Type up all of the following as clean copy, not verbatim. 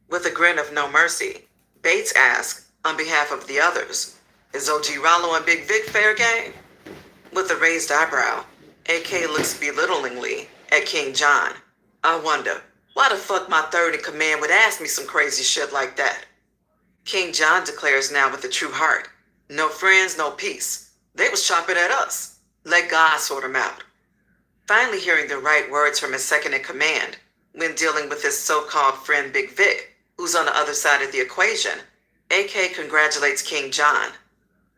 With a grin of no mercy, Bates asked, on behalf of the others, "Is OG Rollo and Big Vic fair game?" With a raised eyebrow, AK looks belittlingly at King John. "I wonder, why the fuck my third in command would ask me some crazy shit like that?" King John declares now with a true heart, "No friends, no peace. They was chopping at us. Let God sort 'em out." Finally hearing the right words from his second in command, when dealing with his so-called friend Big Vic, who's on the other side of the equation, AK congratulates King John.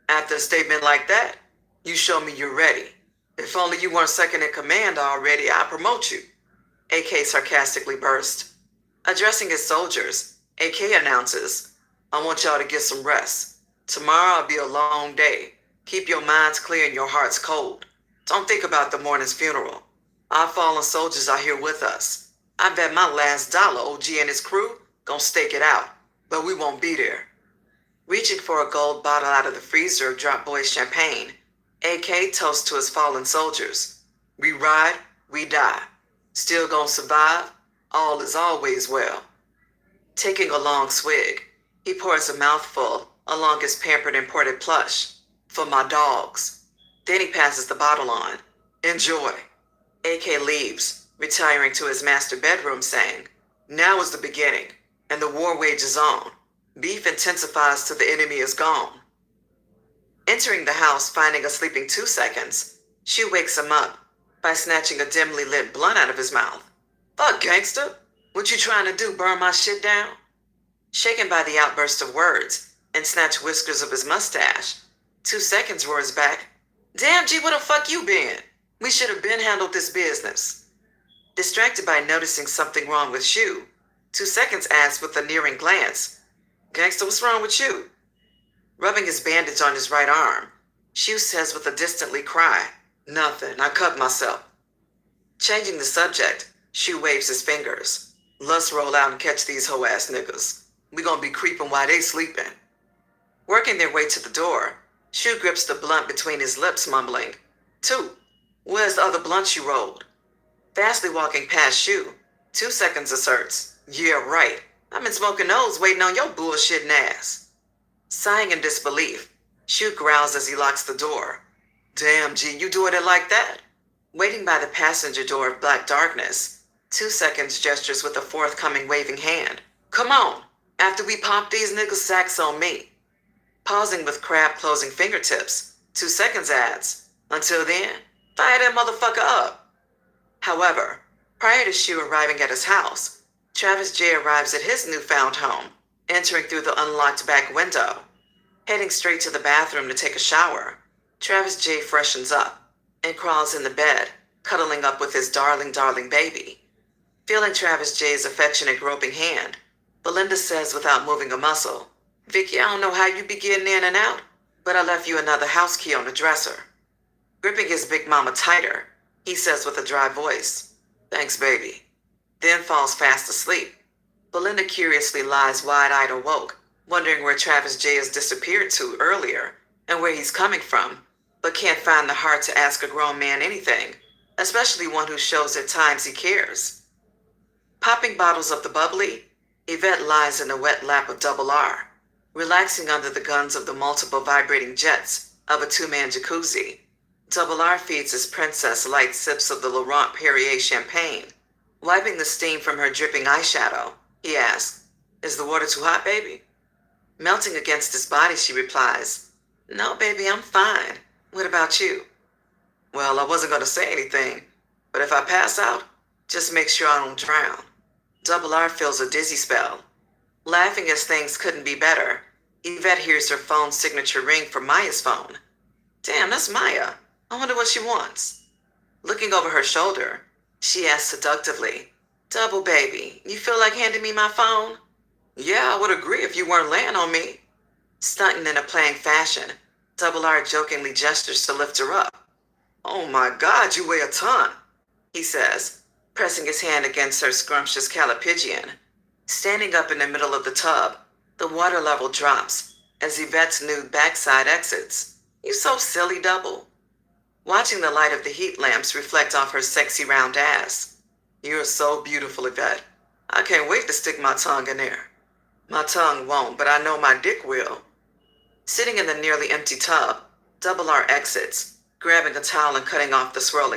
"After a statement like that, you show me you're ready. If only you weren't second in command already, I'd promote you." AK sarcastically burst. Addressing his soldiers, AK announces, "I want y'all to get some rest. Tomorrow'll be a long day. Keep your minds clear and your hearts cold. Don't think about the morning's funeral. Our fallen soldiers are here with us. I bet my last dollar OG and his crew gon' stake it out, but we won't be there." Reaching for a gold bottle out of the freezer of Drop Boy's champagne, AK toasts to his fallen soldiers. "We ride, we die. Still gonna survive. All is always well." Taking a long swig, he pours a mouthful along his pampered imported plush. "For my dogs." Then he passes the bottle on. "Enjoy." AK leaves, retiring to his master bedroom saying, "Now is the beginning, and the war wages on. Beef intensifies till the enemy is gone." Entering the house, finding a sleeping 2 seconds, she wakes him up by snatching a dimly lit blunt out of his mouth. "Fuck, gangster. What you trying to do, burn my shit down?" Shaken by the outburst of words and snatched whiskers of his mustache, 2 seconds roars back, "Damn, G, where the fuck you been? We should have been handled this business." Distracted by noticing something wrong with Shu, 2 seconds asks with a leering glance, "Gangsta, what's wrong with you?" Rubbing his bandage on his right arm, Shu says with a distantly cry, "Nothing, I cut myself." Changing the subject, Shu waves his fingers. "Let's roll out and catch these hoe-ass niggas. We gonna be creeping while they sleeping." Working their way to the door, Shu grips the blunt between his lips, mumbling, "Two, where's the other blunt you rolled?" Fastly walking past Shu, 2 seconds asserts, "Yeah, right. I've been smoking those waiting on your bullshitting ass." Sighing in disbelief, Shu growls as he locks the door. "Damn, G, you doing it like that?" Waiting by the passenger door of black darkness, 2 seconds gestures with a forthcoming waving hand. "Come on. After we pop these niggas, sacks on me." Pausing with crab closing fingertips, 2 seconds adds, "Until then, fire that motherfucker up." However, prior to Shu arriving at his house, Travis J arrives at his newfound home, entering through the unlocked back window. Heading straight to the bathroom to take a shower, Travis J freshens up and crawls in the bed, cuddling up with his darling baby. Feeling Travis J's affectionate groping hand, Belinda says without moving a muscle, "Vicky, I don't know how you be getting in and out, but I left you another house key on the dresser." Gripping his big mama tighter, he says with a dry voice, "Thanks, baby," then falls fast asleep. Belinda curiously lies wide-eyed awoke, wondering where Travis J has disappeared to earlier and where he's coming from, but can't find the heart to ask a grown man anything, especially one who shows at times he cares. Popping bottles of the bubbly, Yvette lies in the wet lap of Double R, relaxing under the guns of the multiple vibrating jets of a 2-man jacuzzi. Double R feeds his princess light sips of the Laurent Perrier champagne. Wiping the steam from her dripping eyeshadow, he asks, "Is the water too hot, baby?" Melting against his body, she replies, "No, baby, I'm fine. What about you?" "Well, I wasn't going to say anything, but if I pass out, just make sure I don't drown." Double R feels a dizzy spell. Laughing as things couldn't be better, Yvette hears her phone's signature ring from Maya's phone. "Damn, that's Maya. I wonder what she wants." Looking over her shoulder, she asks seductively, "Double baby, you feel like handing me my phone?" "Yeah, I would agree if you weren't laying on me." Stunting in a playing fashion, Double R jokingly gestures to lift her up. "Oh my God, you weigh a ton," he says, pressing his hand against her scrumptious calipigian. Standing up in the middle of the tub, the water level drops as Yvette's nude backside exits. "You so silly, Double." Watching the light of the heat lamps reflect off her sexy round ass. "You're so beautiful, Yvette. I can't wait to stick my tongue in there." My tongue won't, but I know my dick will. Sitting in the nearly empty tub, double R exits, grabbing a towel and cutting off the swirling